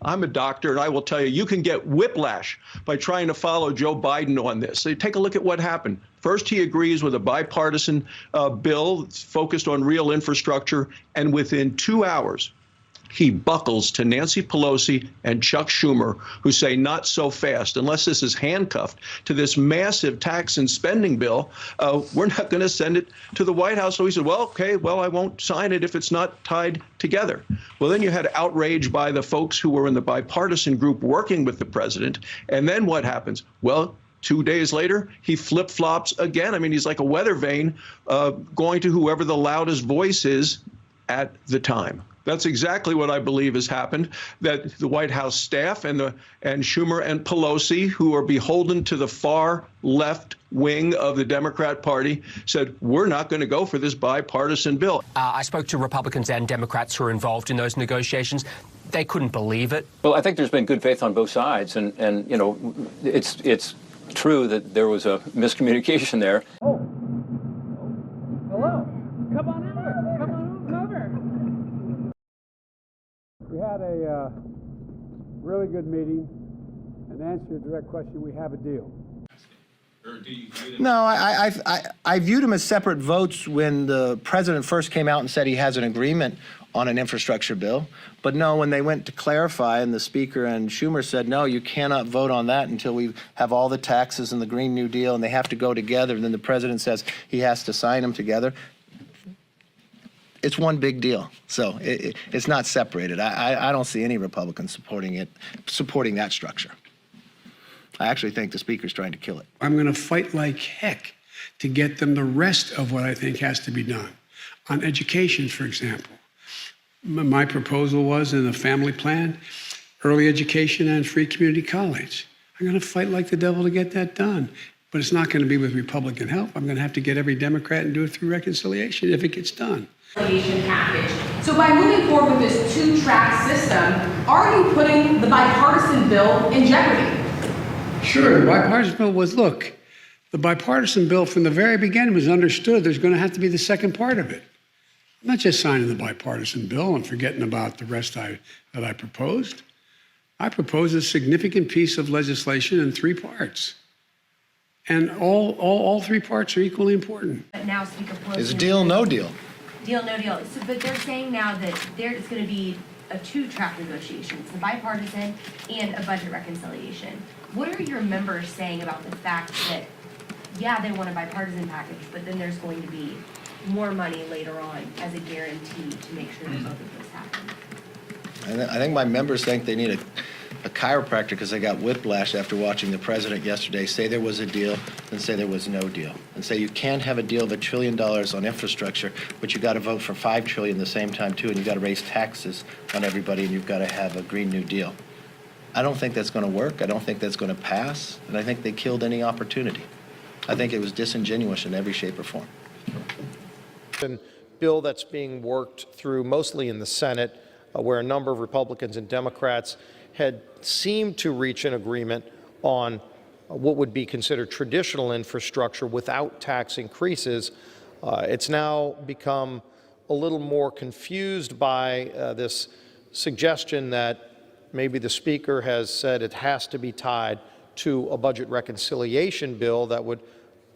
I'm a doctor, and I will tell you, you can get whiplash by trying to follow Joe Biden on this. So take a look at what happened. First, he agrees with a bipartisan bill focused on real infrastructure, and within 2 hours, he buckles to Nancy Pelosi and Chuck Schumer, who say not so fast. Unless this is handcuffed to this massive tax and spending bill, we're not going to send it to the White House. So he said, well, okay, well, I won't sign it if it's not tied together. Well, then you had outrage by the folks who were in the bipartisan group working with the president. And then what happens? Well, 2 days later, he flip-flops again. I mean, he's like a weather vane going to whoever the loudest voice is at the time. That's exactly what I believe has happened, that the White House staff and Schumer and Pelosi, who are beholden to the far left wing of the Democrat Party, said, we're not going to go for this bipartisan bill. I spoke to Republicans and Democrats who are involved in those negotiations. They couldn't believe it. Well, I think there's been good faith on both sides. And you know, it's true that there was a miscommunication there. Oh, hello. Come on over. Come on over. We had a really good meeting, and to answer your direct question, we have a deal. No, I viewed them as separate votes when the president first came out and said he has an agreement on an infrastructure bill. But no, when they went to clarify and the Speaker and Schumer said, no, you cannot vote on that until we have all the taxes and the Green New Deal, and they have to go together, and then the president says he has to sign them together. It's one big deal. So it's not separated. I don't see any Republicans supporting that structure. I actually think the Speaker's trying to kill it. I'm going to fight like heck to get them the rest of what I think has to be done. On education, for example, my proposal was in the family plan, early education and free community college. I'm going to fight like the devil to get that done. But it's not going to be with Republican help. I'm going to have to get every Democrat and do it through reconciliation if it gets done. Package. So by moving forward with this two-track system, are you putting the bipartisan bill in jeopardy? Sure, the bipartisan bill was, look, the bipartisan bill from the very beginning was understood there's going to have to be the second part of it. I'm not just signing the bipartisan bill and forgetting about the rest that I proposed. I proposed a significant piece of legislation in 3 parts. And all 3 parts are equally important. But now Speaker Pelosi... Is deal, no deal? Deal, no deal. So, but they're saying now that there is going to be a two-track negotiation. It's a bipartisan and a budget reconciliation. What are your members saying about the fact that, yeah, they want a bipartisan package, but then there's going to be more money later on as a guarantee to make sure that both of those happen? I think my members think they need a chiropractor because they got whiplash after watching the president yesterday say there was a deal and say there was no deal, and say you can't have a deal of $1 trillion on infrastructure, but you got to vote for $5 trillion the same time too, and you got to raise taxes on everybody, and you've got to have a Green New Deal. I don't think that's going to work. I don't think that's going to pass, and I think they killed any opportunity. I think it was disingenuous in every shape or form. Bill that's being worked through mostly in the Senate, where a number of Republicans and Democrats had seemed to reach an agreement on what would be considered traditional infrastructure without tax increases. It's now become a little more confused by this suggestion that maybe the Speaker has said it has to be tied to a budget reconciliation bill that would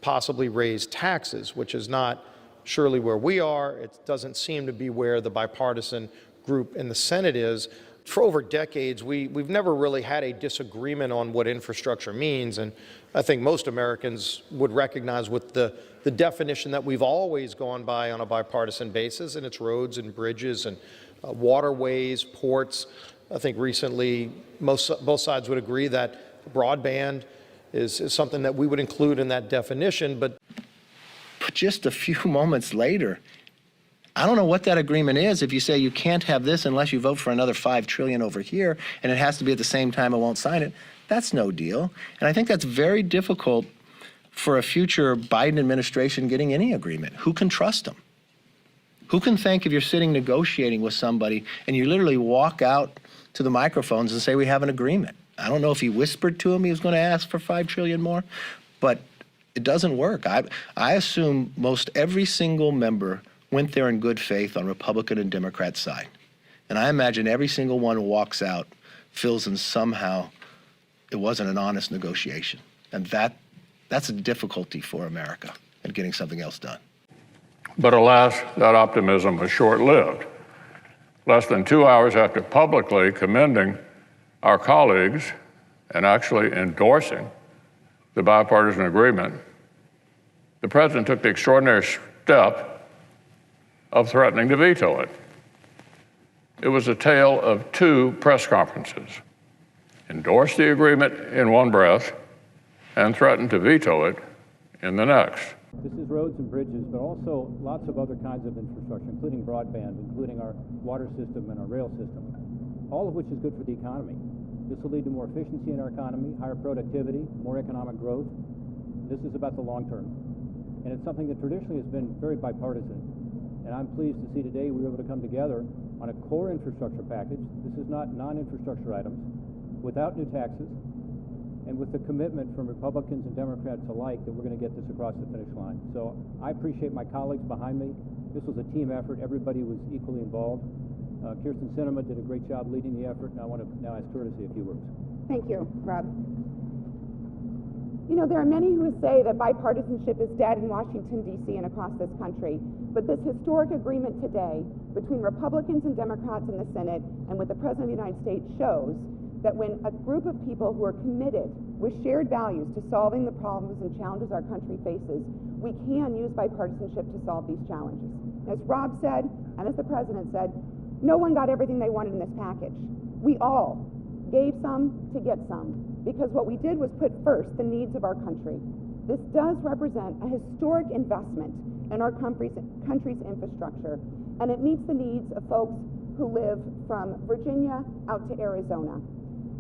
possibly raise taxes, which is not surely where we are. It doesn't seem to be where the bipartisan group in the Senate is. For over decades, we've never really had a disagreement on what infrastructure means, and I think most Americans would recognize what the definition that we've always gone by on a bipartisan basis, and it's roads and bridges and waterways, ports. I think recently both sides would agree that broadband is something that we would include in that definition. But just a few moments later, I don't know what that agreement is if you say you can't have this unless you vote for another $5 trillion over here, and it has to be at the same time, I won't sign it. That's no deal. And I think that's very difficult for a future Biden administration getting any agreement. Who can trust them? Who can think if you're sitting negotiating with somebody and you literally walk out to the microphones and say we have an agreement? I don't know if he whispered to him he was going to ask for $5 trillion more, but it doesn't work. I assume most every single member went there in good faith on Republican and Democrat side. And I imagine every single one walks out feels and somehow it wasn't an honest negotiation. And that's a difficulty for America in getting something else done. But alas, that optimism was short-lived. Less than 2 hours after publicly commending our colleagues and actually endorsing the bipartisan agreement, the president took the extraordinary step of threatening to veto it. It was a tale of two press conferences. Endorsed the agreement in one breath and threatened to veto it in the next. This is roads and bridges, but also lots of other kinds of infrastructure, including broadband, including our water system and our rail system, all of which is good for the economy. This will lead to more efficiency in our economy, higher productivity, more economic growth. This is about the long term. And it's something that traditionally has been very bipartisan. And I'm pleased to see today we were able to come together on a core infrastructure package. This is not non-infrastructure items, without new taxes, and with the commitment from Republicans and Democrats alike that we're going to get this across the finish line. So I appreciate my colleagues behind me. This was a team effort. Everybody was equally involved. Kirsten Sinema did a great job leading the effort, and I want to now ask her to say a few words. Thank you, Rob. You know, there are many who say that bipartisanship is dead in Washington, D.C. and across this country, but this historic agreement today between Republicans and Democrats in the Senate and with the President of the United States shows that when a group of people who are committed with shared values to solving the problems and challenges our country faces, we can use bipartisanship to solve these challenges. As Rob said, and as the President said, no one got everything they wanted in this package. We all gave some to get some, because what we did was put first the needs of our country. This does represent a historic investment in our country's infrastructure, and it meets the needs of folks who live from Virginia out to Arizona.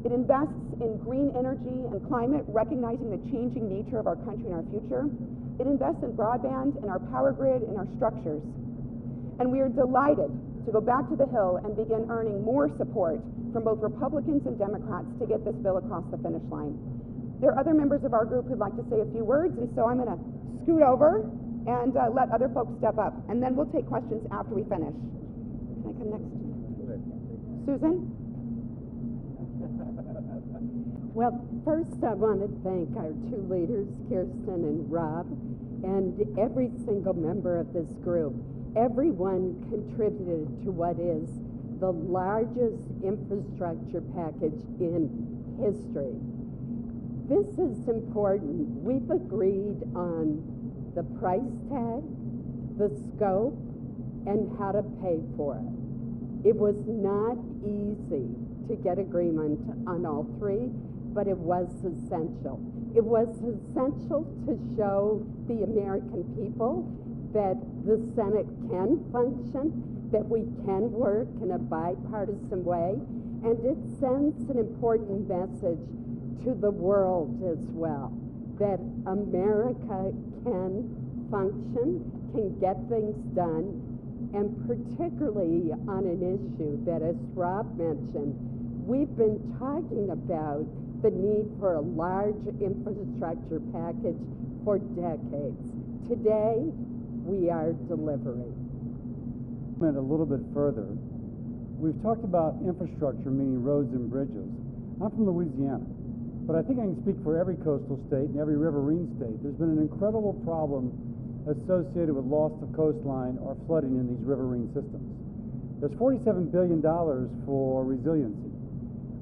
It invests in green energy and climate, recognizing the changing nature of our country and our future. It invests in broadband, in our power grid, in our structures. And we are delighted to go back to the Hill and begin earning more support from both Republicans and Democrats to get this bill across the finish line. There are other members of our group who'd like to say a few words, and so I'm going to scoot over and let other folks step up, and then we'll take questions after we finish. Can I come next? Susan? Well, first I want to thank our two leaders, Kirsten and Rob, and every single member of this group. Everyone contributed to what is the largest infrastructure package in history. This is important. We've agreed on the price tag, the scope, and how to pay for it. It was not easy to get agreement on all three, but it was essential. It was essential to show the American people that the Senate can function, that we can work in a bipartisan way, and it sends an important message to the world as well, that America can function, can get things done, and particularly on an issue that, as Rob mentioned, we've been talking about the need for a large infrastructure package for decades. Today, we are delivering. A little bit further, we've talked about infrastructure, meaning roads and bridges. I'm from Louisiana, but I think I can speak for every coastal state and every riverine state. There's been an incredible problem associated with loss of coastline or flooding in these riverine systems. There's $47 billion for resiliency.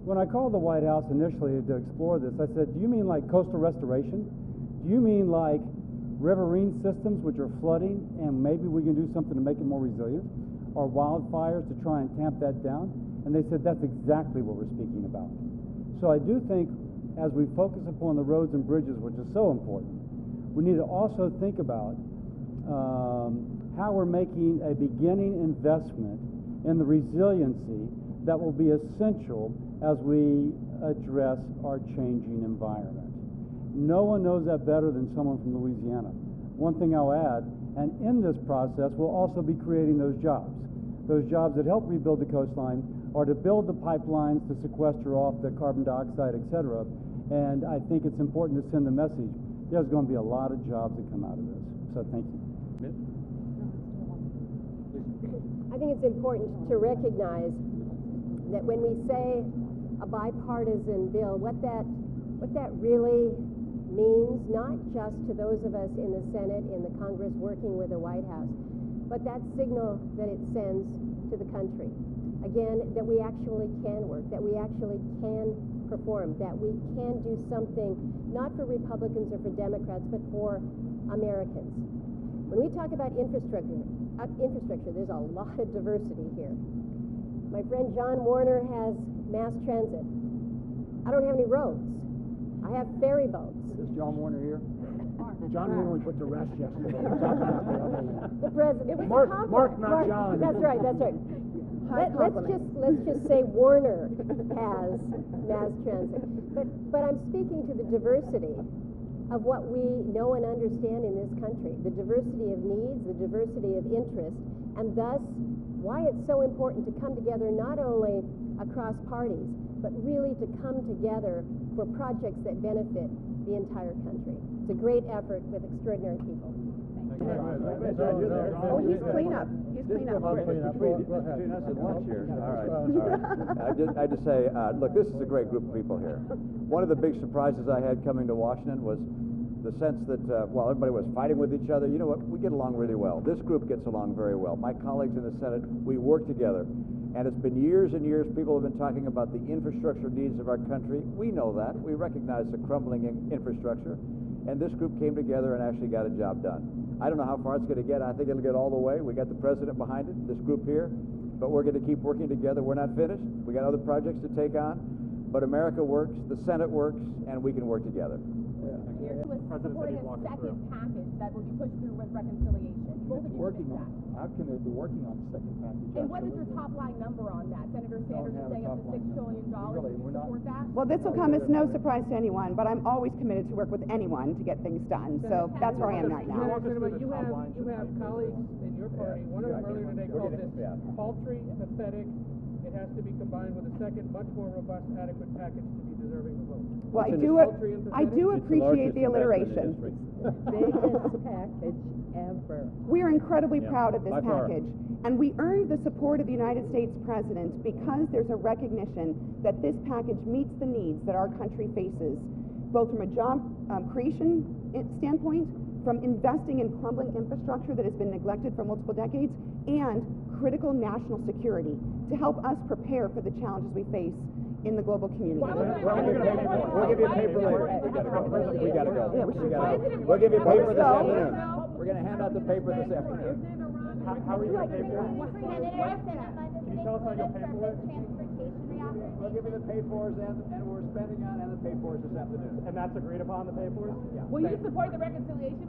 When I called the White House initially to explore this, I said, do you mean like coastal restoration? Do you mean like riverine systems which are flooding and maybe we can do something to make it more resilient? Or wildfires to try and tamp that down? And they said that's exactly what we're speaking about. So I do think as we focus upon the roads and bridges, which is so important, we need to also think about how we're making a beginning investment in the resiliency that will be essential as we address our changing environment. No one knows that better than someone from Louisiana. One thing I'll add, and in this process, we'll also be creating those jobs that help rebuild the coastline or to build the pipelines to sequester off the carbon dioxide, et cetera. And I think it's important to send the message. There's going to be a lot of jobs that come out of this. So thank you. I think it's important to recognize that when we say a bipartisan bill, what that really means, not just to those of us in the Senate, in the Congress working with the White House, but that signal that it sends to the country. Again, that we actually can work, that we actually can perform, that we can do something not for Republicans or for Democrats, but for Americans. When we talk about infrastructure, there's a lot of diversity here. My friend John Warner has mass transit. I don't have any roads. I have ferry boats. Is John Warner here? John Warner was put to rest yesterday. The president. It was Mark, not John. That's right. Let's just say Warner has mass transit. But I'm speaking to the diversity of what we know and understand in this country, the diversity of needs, the diversity of interest, and thus why it's so important to come together not only across parties, but really to come together for projects that benefit the entire country. It's a great effort with extraordinary people. Oh, he's cleanup. He's cleanup. Between us and lunch here. All right. I just say, look, this is a great group of people here. One of the big surprises I had coming to Washington was the sense that while everybody was fighting with each other, you know what, we get along really well. This group gets along very well. My colleagues in the Senate, we work together. And it's been years and years people have been talking about the infrastructure needs of our country. We know that. We recognize the crumbling infrastructure. And this group came together and actually got a job done. I don't know how far it's going to get. I think it'll get all the way. We got the president behind it, this group here. But we're going to keep working together. We're not finished. We got other projects to take on. But America works, the Senate works, and we can work together. Supporting a second package that will be pushed through with reconciliation. Both of you working on. How can they be working on the second package? And what is your top line number on that? Senator Sanders is saying up to $6 trillion. Do you support that? Well, this will come as no surprise to anyone, but I'm always committed to work with anyone to get things done. So that's where I am right now. You have colleagues in your party. One of them earlier today called this paltry, pathetic. It has to be combined with a second, much more robust, adequate package to be deserving of vote. Well, I do appreciate the alliteration. Biggest package ever. We are incredibly proud of this package, and we earned the support of the United States President because there's a recognition that this package meets the needs that our country faces, both from a job creation standpoint, from investing in crumbling infrastructure that has been neglected for multiple decades, and critical national security to help us prepare for the challenges we face in the global community. We'll give you paper later. We gotta go. We'll give you paper this afternoon. We're going to hand out the paper this afternoon. How are you going to pay for it? Can you tell us how you'll pay for it? We'll give you the pay-fors and we're spending on and the pay-fors this afternoon. And that's agreed upon, the pay-fors? Yeah. Will you support the reconciliation